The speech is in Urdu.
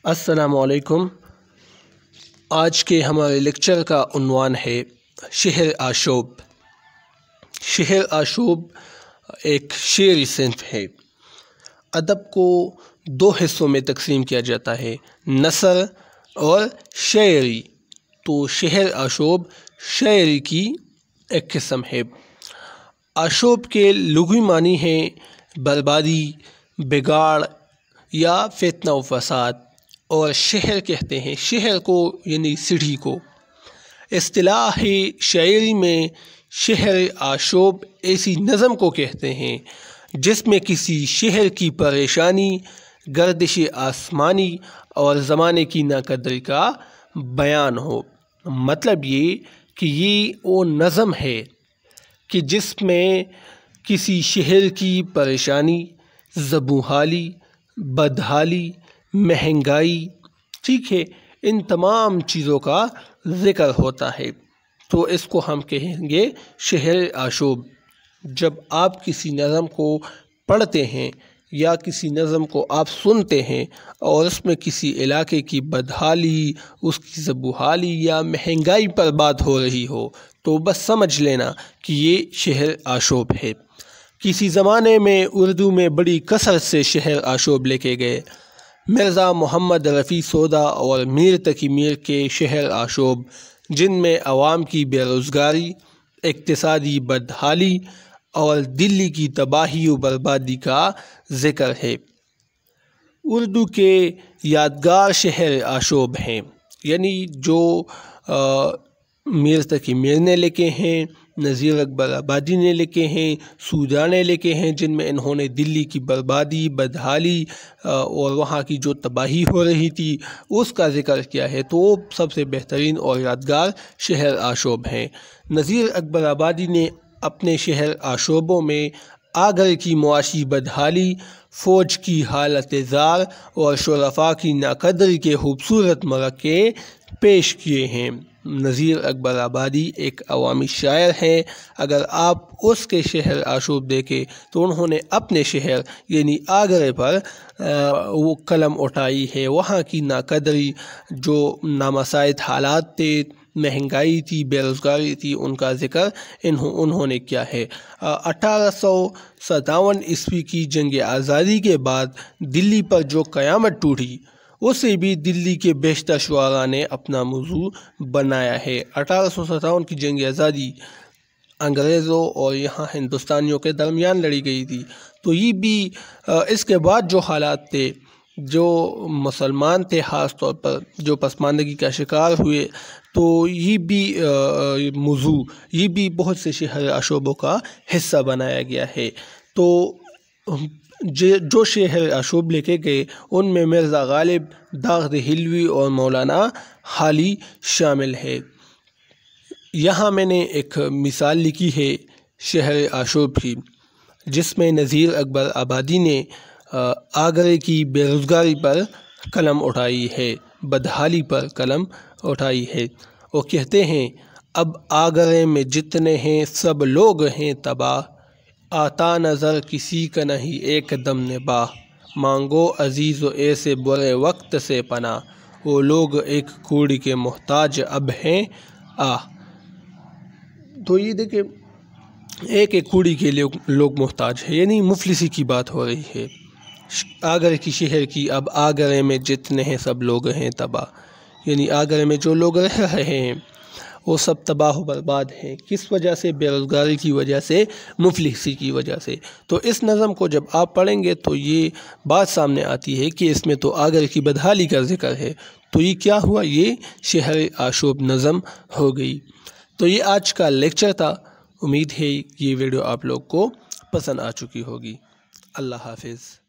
السلام علیکم۔ آج کے ہمارے لیکچر کا عنوان ہے شہر آشوب۔ شہر آشوب ایک شعری صنف ہے۔ ادب کو دو حصوں میں تقسیم کیا جاتا ہے، نثر اور شاعری۔ تو شہر آشوب شاعری کی ایک قسم ہے۔ آشوب کے لغوی معنی ہیں بربادی، بگاڑ یا فتنہ و فساد، اور شہر کہتے ہیں شہر کو یعنی سٹی کو۔ اصطلاح شاعری میں شہر آشوب ایسی نظم کو کہتے ہیں جس میں کسی شہر کی پریشانی، گردش آسمانی اور زمانے کی ناقدری کا بیان ہو۔ مطلب یہ کہ یہ وہ نظم ہے کہ جس میں کسی شہر کی پریشانی، زبوں حالی، بدحالی، مہنگائی، ٹھیک ہے، ان تمام چیزوں کا ذکر ہوتا ہے، تو اس کو ہم کہیں گے شہر آشوب۔ جب آپ کسی نظم کو پڑھتے ہیں یا کسی نظم کو آپ سنتے ہیں اور اس میں کسی علاقے کی بدحالی، اس کی زبوحالی یا مہنگائی پر بات ہو رہی ہو تو بس سمجھ لینا کہ یہ شہر آشوب ہے۔ کسی زمانے میں اردو میں بڑی کثرت سے شہر آشوب لکھے گئے۔ مرزا محمد رفیع سودا اور میر تقی میر کے شہر آشوب، جن میں عوام کی بے روزگاری، اقتصادی بدحالی اور دلی کی تباہی و بربادی کا ذکر ہے۔ اردو کے یادگار شہر آشوب ہیں، یعنی جو میر تقی میر نے لکھے ہیں، نذیر اکبر آبادی نے لکھے ہیں، سودا نے لکھے ہیں، جن میں انہوں نے دلی کی بربادی، بدحالی اور وہاں کی جو تباہی ہو رہی تھی اس کا ذکر کیا ہے، تو وہ سب سے بہترین اور یادگار شہر آشوب ہیں۔ نذیر اکبر آبادی نے اپنے شہر آشوبوں میں آگر کی معاشی بدحالی، فوج کی حالت زار اور شرفاء کی ناقدری کے خوبصورت مواقع پیش کیے ہیں۔ نذیر اکبر آبادی ایک عوامی شاعر ہیں۔ اگر آپ اس کے شہر آشوب دیکھیں تو انہوں نے اپنے شہر یعنی آگرے پر وہ قلم اٹھائی ہے۔ وہاں کی ناقدری، جو نامساعد حالات تھے، مہنگائی تھی، بے روزگاری تھی، ان کا ذکر انہوں نے کیا ہے۔ 1857 عیسوی کی جنگ آزادی کے بعد دلی پر جو قیامت ٹوٹی اسے بھی دلی کے بیشتر شعراء نے اپنا موضوع بنایا ہے۔ 1857 کی جنگ آزادی انگریزوں اور یہاں ہندوستانیوں کے درمیان لڑی گئی تھی، تو یہ بھی اس کے بعد جو حالات تھے، جو مسلمان تھے خاص طور پر جو پسماندگی کا شکار ہوئے، تو یہ بھی موضوع، یہ بھی بہت سے شہر آشوبوں کا حصہ بنایا گیا ہے۔ تو جو شہر آشوب لکھے گئے ان میں مرزا غالب، داغ دہلوی اور مولانا حالی شامل ہے۔ یہاں میں نے ایک مثال لکھی ہے شہر آشوب کی، جس میں نذیر اکبر آبادی نے آگرے کی بے روزگاری پر قلم اٹھائی ہے، بدحالی پر قلم اٹھائی ہے۔ وہ کہتے ہیں اب آگرے میں جتنے ہیں سب لوگ ہیں تباہ، آتا نظر کسی کا نہیں ایک دم نباہ، مانگو عزیز و ایسے برے وقت سے پناہ، وہ لوگ ایک کوڑی کے محتاج اب ہیں آہ۔ تو یہ دیکھیں ایک کوڑی کے لوگ محتاج ہیں، یعنی مفلسی کی بات ہو رہی ہے آگرے کی شہر کی۔ اب آگرے میں جتنے ہیں سب لوگ ہیں تباہ، یعنی آگرے میں جو لوگ رہ رہے ہیں وہ سب تباہ و برباد ہیں۔ کس وجہ سے؟ بے روزگاری کی وجہ سے، مفلسی کی وجہ سے۔ تو اس نظم کو جب آپ پڑھیں گے تو یہ بات سامنے آتی ہے کہ اس میں تو آگرے کی بدحالی کا ذکر ہے، تو یہ کیا ہوا؟ یہ شہر آشوب نظم ہو گئی۔ تو یہ آج کا لیکچر تھا۔ امید ہے یہ ویڈیو آپ لوگ کو پسند آ چکی ہوگی۔ اللہ حافظ۔